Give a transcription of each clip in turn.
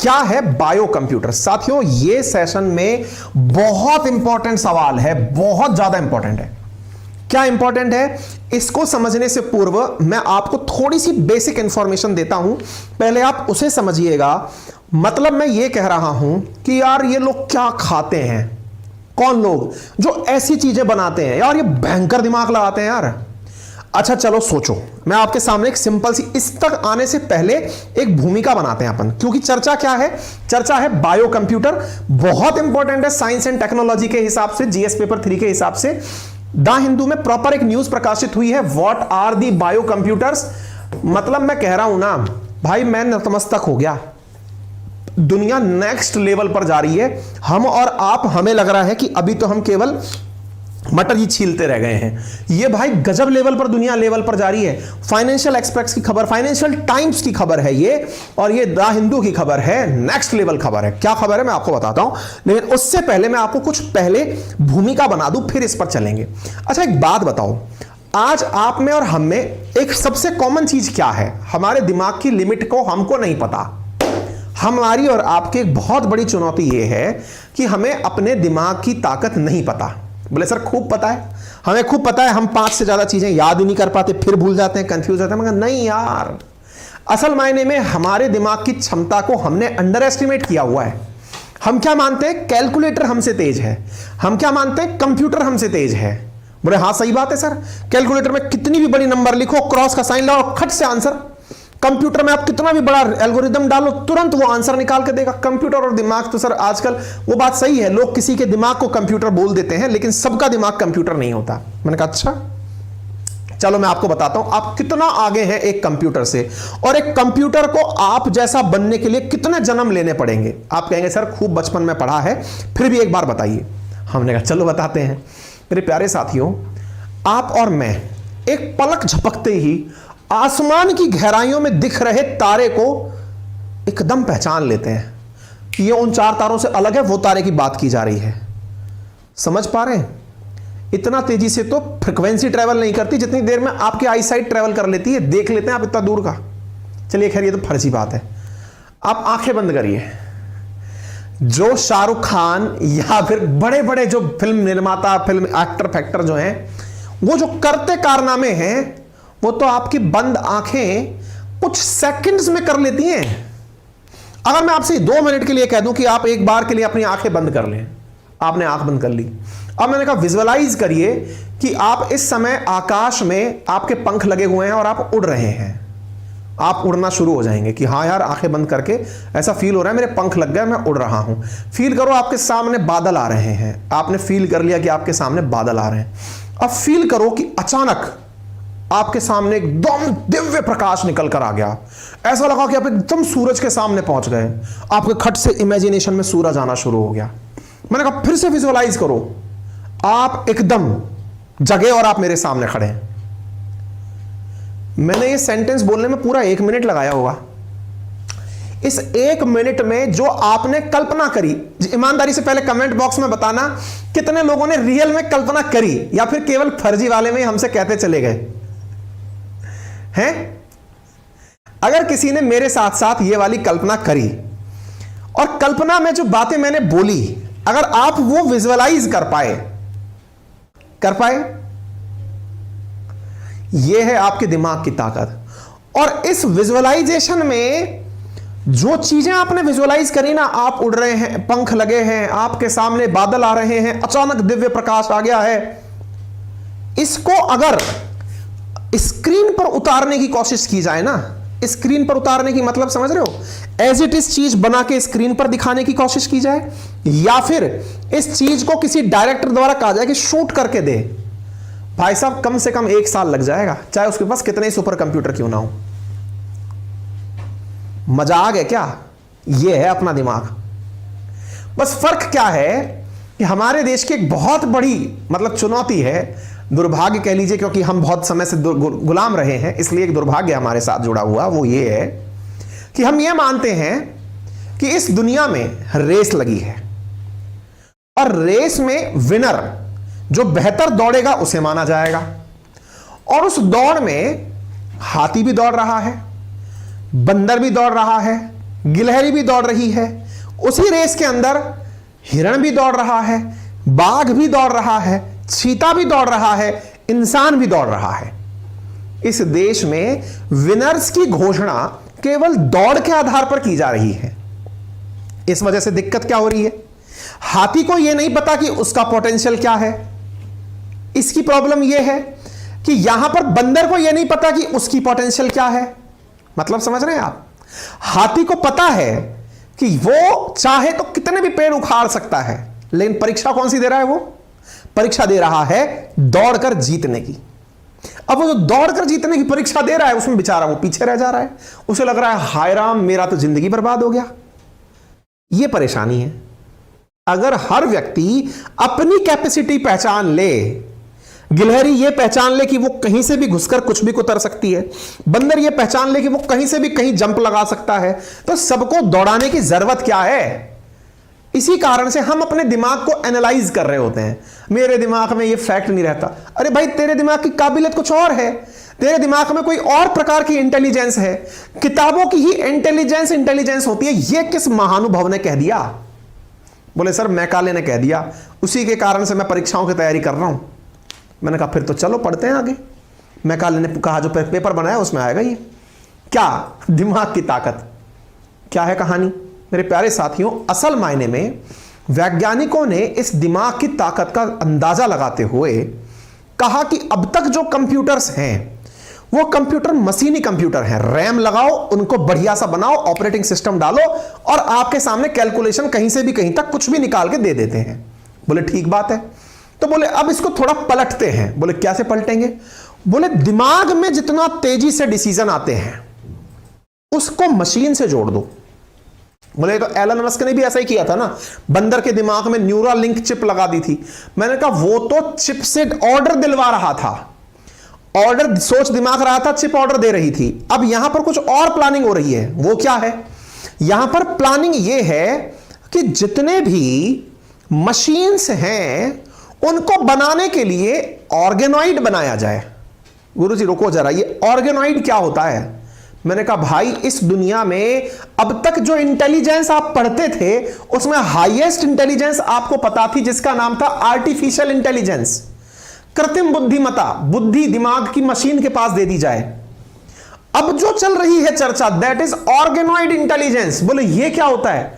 क्या है bio computer? साथियों, यह सेशन में बहुत इंपॉर्टेंट सवाल है, बहुत ज्यादा इंपॉर्टेंट है। क्या इंपॉर्टेंट है? इसको समझने से पूर्व मैं आपको थोड़ी सी बेसिक इंफॉर्मेशन देता हूं, पहले आप उसे समझिएगा। मतलब मैं यह कह रहा हूं कि यार ये लोग क्या खाते हैं, कौन लोग जो ऐसी चीजें बनाते हैं, यार ये भयंकर दिमाग लगाते हैं यार। अच्छा चलो सोचो, मैं आपके सामने एक सिंपल सी, इस तक आने से पहले एक भूमिका बनाते हैं अपन, क्योंकि चर्चा क्या है? चर्चा है बायो कंप्यूटर। बहुत इंपॉर्टेंट है साइंस एंड टेक्नोलॉजी के हिसाब से, जीएस पेपर 3 के हिसाब से। द हिंदू में प्रॉपर एक न्यूज प्रकाशित हुई है, what are the bio computers. मतलब मैं कह रहा हूं ना भाई, मैं नतमस्तक हो गया। दुनिया नेक्स्ट लेवल पर जा रही है। हम और आप, हमें लग रहा है कि अभी तो हम केवल मटर ही छीलते रह गए हैं। ये भाई गजब लेवल पर, दुनिया लेवल पर जा रही है। फाइनेंशियल एक्सप्रेस की खबर, फाइनेंशियल टाइम्स की खबर है ये, और ये द हिंदू की खबर है। नेक्स्ट लेवल खबर है। क्या खबर है मैं आपको बताता हूं, लेकिन उससे पहले मैं आपको कुछ पहले भूमिका बना दूं, फिर इस पर चलेंगे। अच्छा एक बात बताओ, आज आप में और हम में एक सबसे कॉमन चीज क्या है? हमारे दिमाग की लिमिट को हमको नहीं पता। हमारी और आपकी एक बहुत बड़ी चुनौती यह है कि हमें अपने दिमाग की ताकत नहीं पता। बोले सर खूब पता है, हमें खूब पता है, हम 5 से ज्यादा चीजें याद ही नहीं कर पाते, फिर भूल जाते हैं, कंफ्यूज होते हैं। मगर नहीं यार, असल मायने में हमारे दिमाग की क्षमता को हमने अंडर एस्टिमेट किया हुआ है। हम क्या मानते हैं? कैलकुलेटर हमसे तेज है। हम क्या मानते हैं? कंप्यूटर हमसे तेज है। बोले हाँ सही बात है सर, कैलकुलेटर में कितनी भी बड़ी नंबर लिखो, क्रॉस का साइन लगाओ, खट से आंसर। कंप्यूटर में आप कितना भी बड़ा एल्गोरिदम डालो, तुरंत वो आंसर निकाल के देगा। कंप्यूटर और दिमाग तो सर आजकल, वो बात सही है, लोग किसी के दिमाग को कंप्यूटर बोल देते हैं, लेकिन सबका दिमाग कंप्यूटर नहीं होता। मैंने कहा अच्छा चलो मैं आपको बताता हूं आप कितना आगे हैं एक कंप्यूटर से, और एक कंप्यूटर को आप जैसा बनने के लिए कितने जन्म लेने पड़ेंगे। आप कहेंगे सर खूब बचपन में पढ़ा है, फिर भी एक बार बताइए। हमने कहा चलो बताते हैं। मेरे प्यारे साथियों, आप और मैं एक पलक झपकते ही आसमान की गहराइयों में दिख रहे तारे को एकदम पहचान लेते हैं कि ये उन 4 तारों से अलग है, वो तारे की बात की जा रही है। समझ पा रहे हैं? इतना तेजी से तो फ्रीक्वेंसी ट्रेवल नहीं करती जितनी देर में आपकी आई साइट ट्रेवल कर लेती है। देख लेते हैं आप इतना दूर का। चलिए खैर ये तो फर्जी बात है। आप आंखें बंद करिए। जो शाहरुख खान या फिर बड़े बड़े जो फिल्म निर्माता, फिल्म एक्टर फैक्टर जो हैं, वो जो करते कारनामे हैं, वो तो आपकी बंद आंखें कुछ सेकंड्स में कर लेती हैं। अगर मैं आपसे 2 मिनट के लिए कह दूं कि आप एक बार के लिए अपनी आंखें बंद कर लें, आपने आंख बंद कर ली। अब मैंने कहा विजुअलाइज करिए कि आप इस समय आकाश में, आपके पंख लगे हुए हैं और आप उड़ रहे हैं। आप उड़ना शुरू हो जाएंगे कि हाँ यार, आंखें बंद करके ऐसा फील हो रहा है मेरे पंख लग गए, मैं उड़ रहा हूं। फील करो आपके सामने बादल आ रहे हैं। आपने फील कर लिया कि आपके सामने बादल आ रहे हैं। अब फील करो कि अचानक आपके सामने एकदम दिव्य प्रकाश निकल कर आ गया। ऐसा लगा कि आप एकदम सूरज के सामने पहुंच गए। आपके खट से इमेजिनेशन में सूरज आना शुरू हो गया। मैंने कहा फिर से विजुअलाइज करो, आप एकदम जगे और आप मेरे सामने खड़े हैं। मैंने ये सेंटेंस बोलने में पूरा 1 मिनट लगाया होगा। इस 1 मिनट में जो आपने कल्पना करी, ईमानदारी से पहले कमेंट बॉक्स में बताना कितने लोगों ने रियल में कल्पना करी या फिर केवल फर्जी वाले में हमसे कहते चले गए हैं। अगर किसी ने मेरे साथ साथ ये वाली कल्पना करी, और कल्पना में जो बातें मैंने बोली, अगर आप वो विजुअलाइज कर पाए, ये है आपके दिमाग की ताकत। और इस विजुअलाइजेशन में जो चीजें आपने विजुअलाइज करी ना, आप उड़ रहे हैं, पंख लगे हैं, आपके सामने बादल आ रहे हैं, अचानक दिव्य प्रकाश आ गया है, इसको अगर स्क्रीन पर उतारने की कोशिश की जाए ना, स्क्रीन पर उतारने की मतलब समझ रहे हो, एज इट इज चीज बना के स्क्रीन पर दिखाने की कोशिश की जाए, या फिर इस चीज को किसी डायरेक्टर द्वारा कहा जाए कि शूट करके दे, भाई साहब कम से कम 1 साल लग जाएगा, चाहे उसके पास कितने ही सुपर कंप्यूटर क्यों ना हो। मजाक है क्या? यह है अपना दिमाग। बस फर्क क्या है कि हमारे देश की एक बहुत बड़ी मतलब चुनौती है, दुर्भाग्य कह लीजिए, क्योंकि हम बहुत समय से गुलाम रहे हैं, इसलिए एक दुर्भाग्य हमारे साथ जुड़ा हुआ, वो ये है कि हम ये मानते हैं कि इस दुनिया में रेस लगी है, और रेस में विनर जो बेहतर दौड़ेगा उसे माना जाएगा। और उस दौड़ में हाथी भी दौड़ रहा है, बंदर भी दौड़ रहा है, गिलहरी भी दौड़ रही है, उसी रेस के अंदर हिरण भी दौड़ रहा है, बाघ भी दौड़ रहा है, चीता भी दौड़ रहा है, इंसान भी दौड़ रहा है। इस देश में विनर्स की घोषणा केवल दौड़ के आधार पर की जा रही है। इस वजह से दिक्कत क्या हो रही है? हाथी को यह नहीं पता कि उसका पोटेंशियल क्या है। इसकी प्रॉब्लम यह है कि यहां पर बंदर को यह नहीं पता कि उसकी पोटेंशियल क्या है। मतलब समझ रहे हैं आप? हाथी को पता है कि वो चाहे तो कितने भी पेड़ उखाड़ सकता है, लेकिन परीक्षा कौन सी दे रहा है? वो परीक्षा दे रहा है दौड़कर जीतने की। अब वो जो दौड़कर जीतने की परीक्षा दे रहा है, उसमें बेचारा वो पीछे रह जा रहा है। उसे लग रहा है हाय राम, मेरा तो जिंदगी बर्बाद हो गया। ये परेशानी है। अगर हर व्यक्ति अपनी कैपेसिटी पहचान ले, गिलहरी ये पहचान ले कि वो कहीं से भी घुसकर कुछ भी कुतर सकती है, बंदर ये पहचान ले कि वो कहीं से भी कहीं जंप लगा सकता है, तो सबको दौड़ाने की जरूरत क्या है? इसी कारण से हम अपने दिमाग को एनालाइज कर रहे होते हैं। मेरे दिमाग में ये फैक्ट नहीं रहता। अरे भाई, तेरे दिमाग की काबिलियत कुछ और है, तेरे दिमाग में कोई और प्रकार की इंटेलिजेंस है। किताबों की ही इंटेलिजेंस होती है। ये किस महानुभव ने कह दिया? बोले सर मैकाले ने कह दिया, उसी के कारण से मैं परीक्षाओं की तैयारी कर रहा हूं। मैंने कहा फिर तो चलो पढ़ते हैं आगे। मैकाले ने कहा जो पेपर बनाया उसमें आएगा ये। क्या दिमाग की ताकत, क्या है कहानी? मेरे प्यारे साथियों, असल मायने में वैज्ञानिकों ने इस दिमाग की ताकत का अंदाजा लगाते हुए कहा कि अब तक जो कंप्यूटर्स हैं वो कंप्यूटर मशीनी कंप्यूटर हैं। रैम लगाओ, उनको बढ़िया सा बनाओ, ऑपरेटिंग सिस्टम डालो और आपके सामने कैलकुलेशन कहीं से भी कहीं तक कुछ भी निकाल के दे देते हैं। बोले ठीक बात है। तो बोले अब इसको थोड़ा पलटते हैं। बोले कैसे पलटेंगे? बोले दिमाग में जितना तेजी से डिसीजन आते हैं उसको मशीन से जोड़ दो। बोले तो एलन मस्क ने भी ऐसा ही किया था ना, बंदर के दिमाग में न्यूरल लिंक चिप लगा दी थी। मैंने कहा वो तो चिप से ऑर्डर दिलवा रहा था, ऑर्डर सोच दिमाग रहा था, चिप ऑर्डर दे रही थी। अब यहां पर कुछ और प्लानिंग हो रही है। वो क्या है? यहां पर प्लानिंग ये है कि जितने भी मशीन्स हैं उनको बनाने के लिए ऑर्गेनॉइड बनाया जाए। गुरुजी रुको जरा, ये ऑर्गेनॉइड क्या होता है? मैंने कहा भाई, इस दुनिया में अब तक जो इंटेलिजेंस आप पढ़ते थे उसमें हाईएस्ट इंटेलिजेंस आपको पता थी जिसका नाम था आर्टिफिशियल इंटेलिजेंस, कृत्रिम बुद्धिमत्ता। बुद्धि दिमाग की मशीन के पास दे दी जाए। अब जो चल रही है चर्चा, दैट इज ऑर्गेनॉइड इंटेलिजेंस। बोले ये क्या होता है?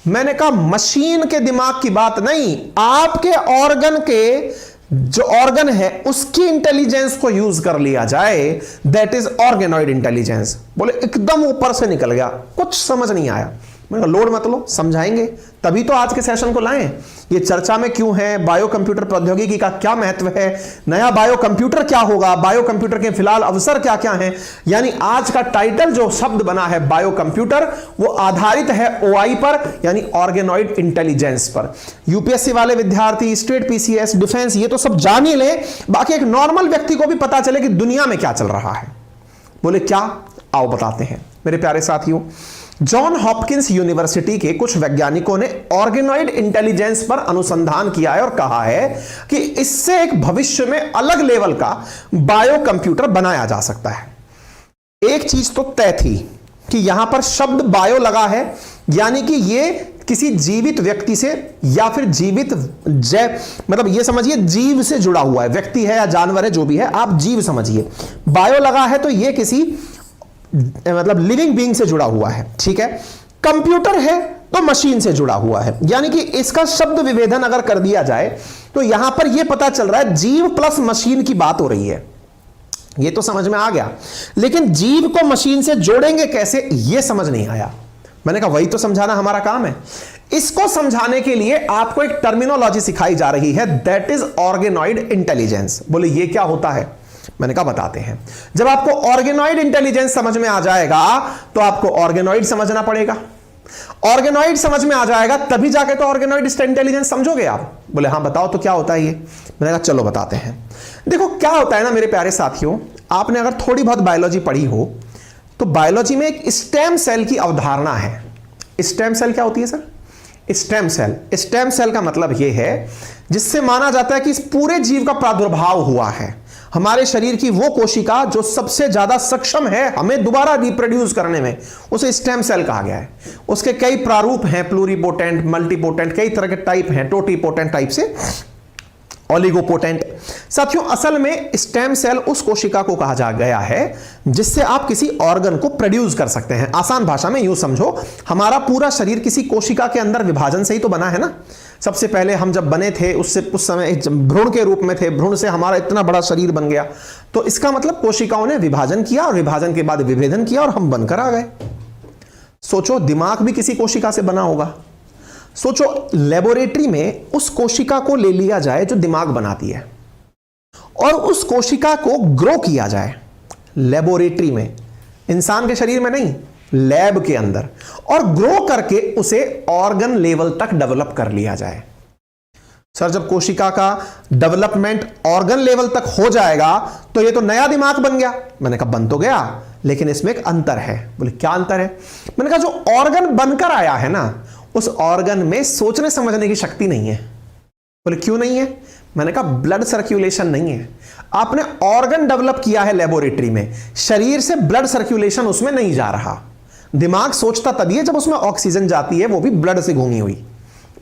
मैंने कहा मशीन के दिमाग की बात नहीं, आपके ऑर्गन के जो ऑर्गन है उसकी इंटेलिजेंस को यूज कर लिया जाए, दैट इज ऑर्गेनॉइड इंटेलिजेंस। बोले एकदम ऊपर से निकल गया, कुछ समझ नहीं आया। मैंने कहा लोड मत लो, समझाएंगे, तभी तो आज के सेशन को लाएं। ये चर्चा में क्यों है, बायो कंप्यूटर प्रौद्योगिकी का क्या महत्व है, नया बायो कंप्यूटर क्या होगा, बायो कंप्यूटर के फिलहाल अवसर क्या क्या हैं। यानी आज का टाइटल जो शब्द बना है बायो कंप्यूटर, वो आधारित है ओआई पर, यानी ऑर्गेनॉइड इंटेलिजेंस पर। यूपीएससी वाले विद्यार्थी, स्टेट पीसीएस, डिफेंस, ये तो सब जान ही ले, बाकी एक नॉर्मल व्यक्ति को भी पता चले कि दुनिया में क्या चल रहा है। बोले क्या? आओ बताते हैं। मेरे प्यारे साथियों, जॉन हॉपकिंस यूनिवर्सिटी के कुछ वैज्ञानिकों ने ऑर्गेनॉइड इंटेलिजेंस पर अनुसंधान किया है और कहा है कि इससे एक भविष्य में अलग लेवल का बायो कंप्यूटर बनाया जा सकता है। एक चीज तो तय थी कि यहां पर शब्द बायो लगा है, यानी कि ये किसी जीवित व्यक्ति से या फिर जीवित मतलब ये समझिए जीव से जुड़ा हुआ है। व्यक्ति है या जानवर है, जो भी है आप जीव समझिए। बायो लगा है तो ये किसी मतलब लिविंग बीइंग से जुड़ा हुआ है, ठीक है। कंप्यूटर है तो मशीन से जुड़ा हुआ है, यानी कि इसका शब्द विभेदन अगर कर दिया जाए तो यहां पर यह पता चल रहा है जीव प्लस मशीन की बात हो रही है। यह तो समझ में आ गया, लेकिन जीव को मशीन से जोड़ेंगे कैसे, यह समझ नहीं आया। मैंने कहा वही तो समझाना हमारा काम है। इसको समझाने के लिए आपको एक टर्मिनोलॉजी सिखाई जा रही है, दैट इज ऑर्गेनॉइड इंटेलिजेंस। बोले ये क्या होता है? मैंने कहा बताते हैं। जब आपको ऑर्गेनॉइड इंटेलिजेंस समझ में आ जाएगा तो आपको ऑर्गेनॉइड समझना पड़ेगा। ऑर्गेनॉइड समझ में आ जाएगा तभी जाके तो ऑर्गेनॉइड इंटेलिजेंस समझोगे आप। बोले हाँ बताओ तो क्या होता है ये। मैंने कहा चलो बताते हैं। देखो क्या होता है ना मेरे प्यारे साथियों, आपने अगर थोड़ी बहुत बायोलॉजी पढ़ी हो तो बायोलॉजी में एक स्टेम सेल की अवधारणा है। स्टेम सेल क्या होती है sir? Stem cell, stem cell का मतलब यह है जिससे माना जाता है कि इस पूरे जीव का प्रादुर्भाव हुआ है। हमारे शरीर की वो कोशिका जो सबसे ज्यादा सक्षम है हमें दोबारा रिप्रोड्यूस करने में, उसे स्टेम सेल कहा गया है। उसके कई प्रारूप हैं, प्लूरीपोटेंट, मल्टीपोटेंट, कई तरह के टाइप हैं, टोटीपोटेंट टाइप से ओलिगोपोटेंट। साथियों, असल में स्टेम सेल उस कोशिका को कहा जा गया है जिससे आप किसी ऑर्गन को प्रोड्यूस कर सकते हैं। आसान भाषा में यूं समझो, हमारा पूरा शरीर किसी कोशिका के अंदर विभाजन से ही तो बना है ना। सबसे पहले हम जब बने थे उससे उस समय भ्रूण के रूप में थे, भ्रूण से हमारा इतना बड़ा शरीर बन गया। तो इसका मतलब कोशिकाओं ने विभाजन किया और विभाजन के बाद विभेदन किया और हम बनकर आ गए। सोचो, दिमाग भी किसी कोशिका से बना होगा। सोचो, लेबोरेटरी में उस कोशिका को ले लिया जाए जो दिमाग बनाती है और उस कोशिका को ग्रो किया जाए लेबोरेटरी में, इंसान के शरीर में नहीं, लैब के अंदर, और ग्रो करके उसे ऑर्गन लेवल तक डेवलप कर लिया जाए। सर, जब कोशिका का डेवलपमेंट ऑर्गन लेवल तक हो जाएगा तो ये तो नया दिमाग बन गया। मैंने कहा बन तो गया, लेकिन इसमें एक अंतर है। बोले क्या अंतर है? मैंने कहा जो ऑर्गन बनकर आया है ना, उस ऑर्गन में सोचने समझने की शक्ति नहीं है। बोले क्यों नहीं है? मैंने कहा ब्लड सर्कुलेशन नहीं है। आपने ऑर्गन डेवलप किया है लेबोरेटरी में, शरीर से ब्लड सर्कुलेशन उसमें नहीं जा रहा। दिमाग सोचता तभी है जब उसमें ऑक्सीजन जाती है, वो भी ब्लड से घूमी हुई।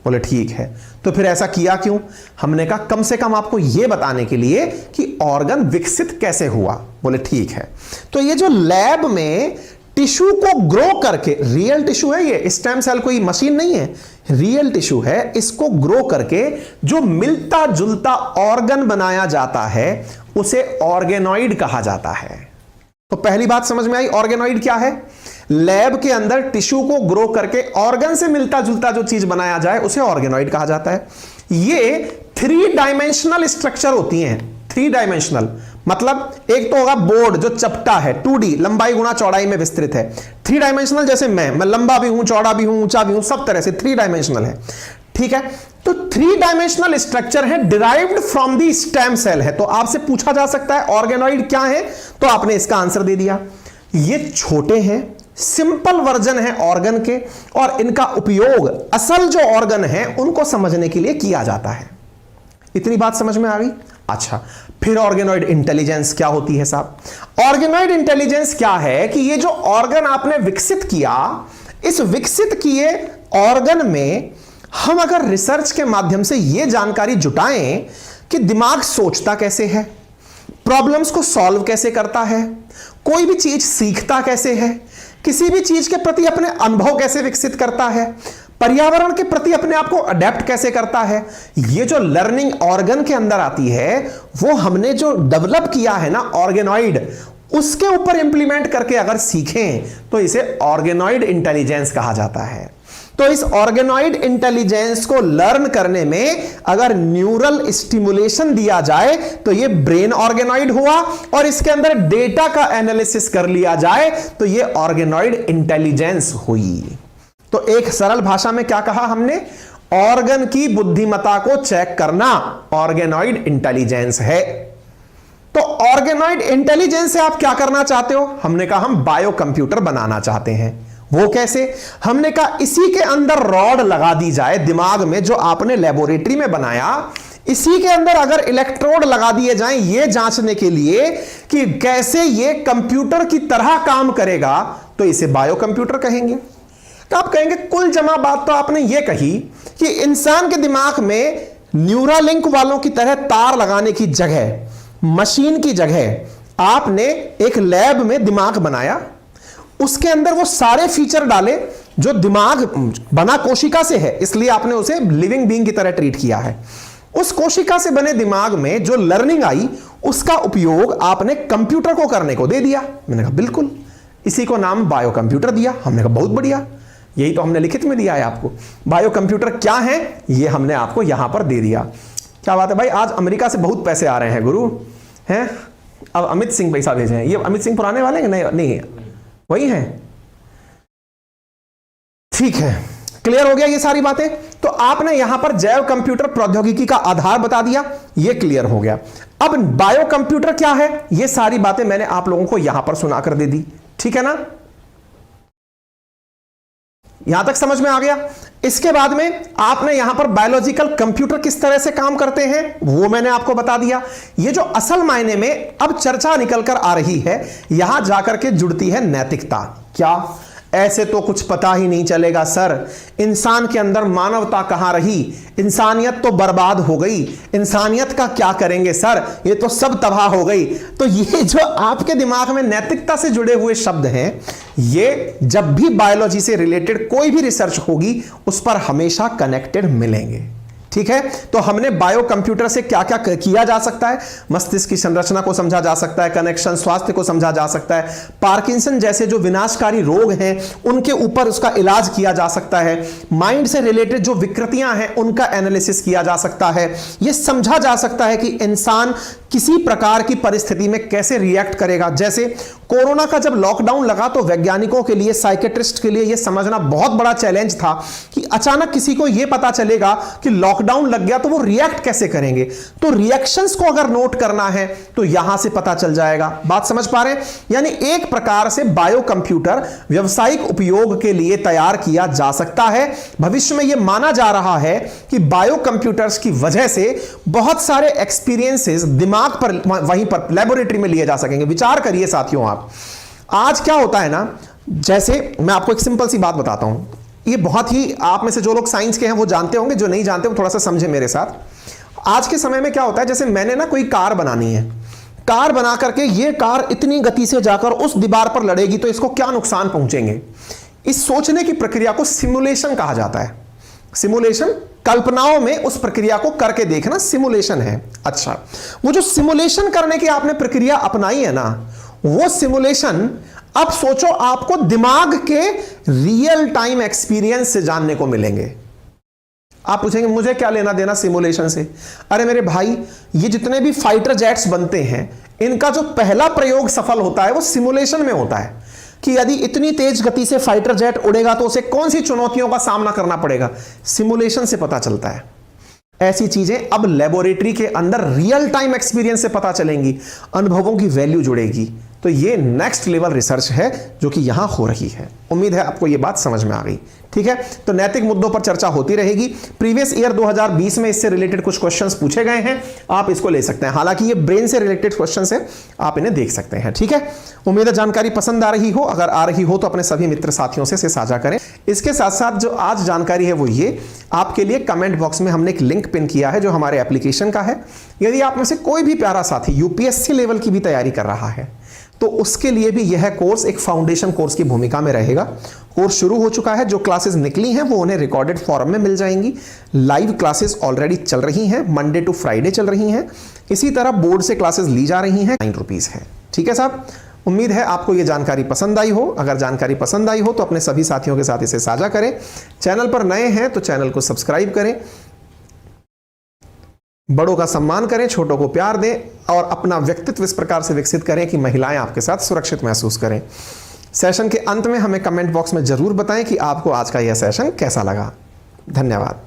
बोले ठीक है, तो फिर ऐसा किया क्यों? हमने कहा कम से कम आपको यह बताने के लिए कि ऑर्गन विकसित कैसे हुआ। बोले ठीक है, तो ये जो लैब में टिश्यू को ग्रो करके, रियल टिश्यू है ये, स्टेम सेल कोई मशीन नहीं है, रियल टिश्यू है, इसको ग्रो करके जो मिलता जुलता ऑर्गन बनाया जाता है उसे ऑर्गेनॉइड कहा जाता है। तो पहली बात समझ में आई, ऑर्गेनॉइड क्या है? लैब के अंदर टिश्यू को ग्रो करके ऑर्गन से मिलता जुलता जो चीज बनाया जाए उसे ऑर्गेनॉइड कहा जाता है। ये 3 डायमेंशनल स्ट्रक्चर होती हैं। 3 डायमेंशनल मतलब एक तो होगा बोर्ड जो चपटा है, 2D, लंबाई गुणा चौड़ाई में विस्तृत है। 3 डायमेंशनल जैसे मैं लंबा भी हूं, चौड़ा भी हूं, ऊंचा भी हूं, सब तरह से 3 डायमेंशनल है। ठीक है, तो 3 डायमेंशनल स्ट्रक्चर है, derived from the stem cell है। तो आपसे पूछा जा सकता है ऑर्गेनॉइड क्या है, तो आपने इसका आंसर दे दिया। ये छोटे हैं, सिंपल वर्जन है ऑर्गन के, और इनका उपयोग असल जो ऑर्गन है उनको समझने के लिए किया जाता है। इतनी बात समझ में आ गई? अच्छा, फिर ऑर्गेनॉइड इंटेलिजेंस क्या होती है साहब? ऑर्गेनॉइड इंटेलिजेंस क्या है कि ये जो ऑर्गन आपने विकसित किया, इस विकसित किए ऑर्गन में हम अगर रिसर्च के माध्यम से यह जानकारी जुटाएं कि दिमाग सोचता कैसे है, प्रॉब्लम्स को सॉल्व कैसे करता है, कोई भी चीज सीखता कैसे है, किसी भी चीज के प्रति अपने अनुभव कैसे विकसित करता है, पर्यावरण के प्रति अपने आप को अडेप्ट कैसे करता है, ये जो लर्निंग ऑर्गन के अंदर आती है वो हमने जो डेवलप किया है ना ऑर्गेनॉइड, उसके ऊपर इंप्लीमेंट करके अगर सीखें तो इसे ऑर्गेनॉइड इंटेलिजेंस कहा जाता है। तो इस ऑर्गेनॉइड इंटेलिजेंस को लर्न करने में अगर न्यूरल स्टिमुलेशन दिया जाए तो ये ब्रेन ऑर्गेनॉइड हुआ, और इसके अंदर डेटा का एनालिसिस कर लिया जाए तो ये ऑर्गेनॉइड इंटेलिजेंस हुई। तो एक सरल भाषा में क्या कहा हमने? ऑर्गन की बुद्धिमत्ता को चेक करना ऑर्गेनॉइड इंटेलिजेंस है। तो ऑर्गेनॉइड इंटेलिजेंस से आप क्या करना चाहते हो? हमने कहा हम बायो कंप्यूटर बनाना चाहते हैं। वो कैसे? हमने कहा इसी के अंदर रॉड लगा दी जाए दिमाग में, जो आपने लेबोरेटरी में बनाया, इसी के अंदर अगर इलेक्ट्रोड लगा दिए जाएं ये जांचने के लिए कि कैसे ये कंप्यूटर की तरह काम करेगा, तो इसे बायो कंप्यूटर कहेंगे। तो आप कहेंगे कुल जमा बात तो आपने ये कही कि इंसान के दिमाग में न्यूरालिंक वालों की तरह तार लगाने की जगह, मशीन की जगह आपने एक लैब में दिमाग बनाया, उसके अंदर वो सारे फीचर डाले जो दिमाग बना कोशिका से है, इसलिए आपने उसे लिविंग बीइंग की तरह ट्रीट किया है। उस कोशिका से बने दिमाग में जो लर्निंग आई उसका उपयोग आपने कंप्यूटर को करने को दे दिया। मैंने कहा बिल्कुल, इसी को नाम बायो कंप्यूटर दिया। हमने कहा बहुत बढ़िया, यही तो हमने लिखित में दिया है आपको। बायो कंप्यूटर क्या है ये हमने आपको यहां पर दे दिया। क्या बात है भाई, आज अमेरिका से बहुत पैसे आ रहे हैं गुरु, हैं? अब अमित सिंह पैसा भेजे हैं। ये अमित सिंह पुराने वाले हैं? नहीं, वही हैं। ठीक है, क्लियर हो गया ये सारी बातें। तो आपने यहां पर जैव कंप्यूटर प्रौद्योगिकी का आधार बता दिया, ये क्लियर हो गया। अब बायो कंप्यूटर क्या है, ये सारी बातें मैंने आप लोगों को यहां पर सुनाकर दे दी। ठीक है ना, यहां तक समझ में आ गया? इसके बाद में आपने यहां पर बायोलॉजिकल कंप्यूटर किस तरह से काम करते हैं वो मैंने आपको बता दिया। ये जो असल मायने में अब चर्चा निकल कर आ रही है, यहां जाकर के जुड़ती है नैतिकता। क्या ऐसे तो कुछ पता ही नहीं चलेगा सर, इंसान के अंदर मानवता कहां रही, इंसानियत तो बर्बाद हो गई, इंसानियत का क्या करेंगे सर, ये तो सब तबाह हो गई। तो ये जो आपके दिमाग में नैतिकता से जुड़े हुए शब्द हैं, ये जब भी बायोलॉजी से रिलेटेड कोई भी रिसर्च होगी उस पर हमेशा कनेक्टेड मिलेंगे। ठीक है, तो हमने बायो कंप्यूटर से क्या क्या किया जा सकता है, मस्तिष्क की संरचना को समझा जा सकता है, कनेक्शन स्वास्थ्य को समझा जा सकता है, पार्किंसन जैसे जो विनाशकारी रोग हैं उनके ऊपर उसका इलाज किया जा सकता है, माइंड से रिलेटेड जो विकृतियां हैं उनका एनालिसिस किया जा सकता है, यह समझा जा सकता है कि इंसान किसी प्रकार की परिस्थिति में कैसे रिएक्ट करेगा। जैसे कोरोना का जब लॉकडाउन लगा तो वैज्ञानिकों के लिए, साइकेट्रिस्ट के लिए यह समझना बहुत बड़ा चैलेंज था कि अचानक किसी को यह पता चलेगा कि लॉकडाउन लग गया तो वो रिएक्ट कैसे करेंगे। तो रिएक्शंस को अगर नोट करना है तो यहां से पता चल जाएगा। बात समझ पा रहे हैं? यानी एक प्रकार से बायो कंप्यूटर व्यावसायिक उपयोग के लिए तैयार किया जा सकता है। भविष्य में यह माना जा रहा है कि बायो कंप्यूटर्स की वजह से बहुत सारे एक्सपीरियंसेस दिमाग पर वहीं पर लेबोरेटरी में लिए जा सकेंगे। विचार करिए साथियों, आप आज क्या होता है ना, जैसे मैं आपको एक सिंपल सी बात बताता हूं, ये बहुत ही आप में से जो लोग साइंस के हैं वो जानते होंगे, जो नहीं जानते वो थोड़ा सा समझे मेरे साथ। आज के समय में क्या होता है, जैसे मैंने ना कोई कार बनानी है, कार बना करके ये कार इतनी गति से जाकर उस दीवार पर लड़ेगी तो इसको क्या नुकसान पहुंचेंगे, इस सोचने की प्रक्रिया को सिमुलेशन कहा जाता है। सिमुलेशन, कल्पनाओं में उस प्रक्रिया को करके देखना सिमुलेशन है। अच्छा, वो जो सिमुलेशन करने की आपने प्रक्रिया अपनाई है ना, वो सिमुलेशन अब सोचो आपको दिमाग के रियल टाइम एक्सपीरियंस से जानने को मिलेंगे। आप पूछेंगे मुझे क्या लेना देना सिमुलेशन से? अरे मेरे भाई, ये जितने भी फाइटर जेट्स बनते हैं इनका जो पहला प्रयोग सफल होता है वो सिमुलेशन में होता है कि यदि इतनी तेज गति से फाइटर जेट उड़ेगा तो उसे कौन सी चुनौतियों का सामना करना पड़ेगा, सिमुलेशन से पता चलता है। ऐसी चीजें अब लेबोरेटरी के अंदर रियल टाइम एक्सपीरियंस से पता चलेंगी, अनुभवों की वैल्यू जुड़ेगी। तो ये नेक्स्ट लेवल रिसर्च है जो कि यहां हो रही है। उम्मीद है आपको ये बात समझ में आ गई। ठीक है, तो नैतिक मुद्दों पर चर्चा होती रहेगी। प्रीवियस ईयर 2020 में इससे रिलेटेड कुछ क्वेश्चंस पूछे गए हैं, आप इसको ले सकते हैं। हालांकि ये ब्रेन से रिलेटेड क्वेश्चंस है, आप इन्हें देख सकते हैं। ठीक है, उम्मीद है जानकारी पसंद आ रही हो। अगर आ रही हो तो अपने सभी मित्र साथियों से इसे साझा करें। इसके साथ साथ जो आज जानकारी है वो ये, आपके लिए कमेंट बॉक्स में हमने एक लिंक पिन किया है जो हमारे एप्लीकेशन का है। यदि आप में से कोई भी प्यारा साथी यूपीएससी लेवल की भी तैयारी कर रहा है तो उसके लिए भी यह कोर्स एक फाउंडेशन कोर्स की भूमिका में रहेगा। कोर्स शुरू हो चुका है, जो क्लासेस निकली हैं वो उन्हें रिकॉर्डेड फॉर्म में मिल जाएंगी। लाइव क्लासेस ऑलरेडी चल रही हैं, मंडे टू फ्राइडे चल रही हैं। इसी तरह बोर्ड से क्लासेस ली जा रही हैं, 9 रुपीज है। ठीक है साहब, उम्मीद है आपको यह जानकारी पसंद आई हो। अगर जानकारी पसंद आई हो तो अपने सभी साथियों के साथ इसे साझा करें। चैनल पर नए हैं तो चैनल को सब्सक्राइब करें, बड़ों का सम्मान करें, छोटों को प्यार दें और अपना व्यक्तित्व इस प्रकार से विकसित करें कि महिलाएं आपके साथ सुरक्षित महसूस करें। सेशन के अंत में हमें कमेंट बॉक्स में जरूर बताएं कि आपको आज का यह सेशन कैसा लगा। धन्यवाद।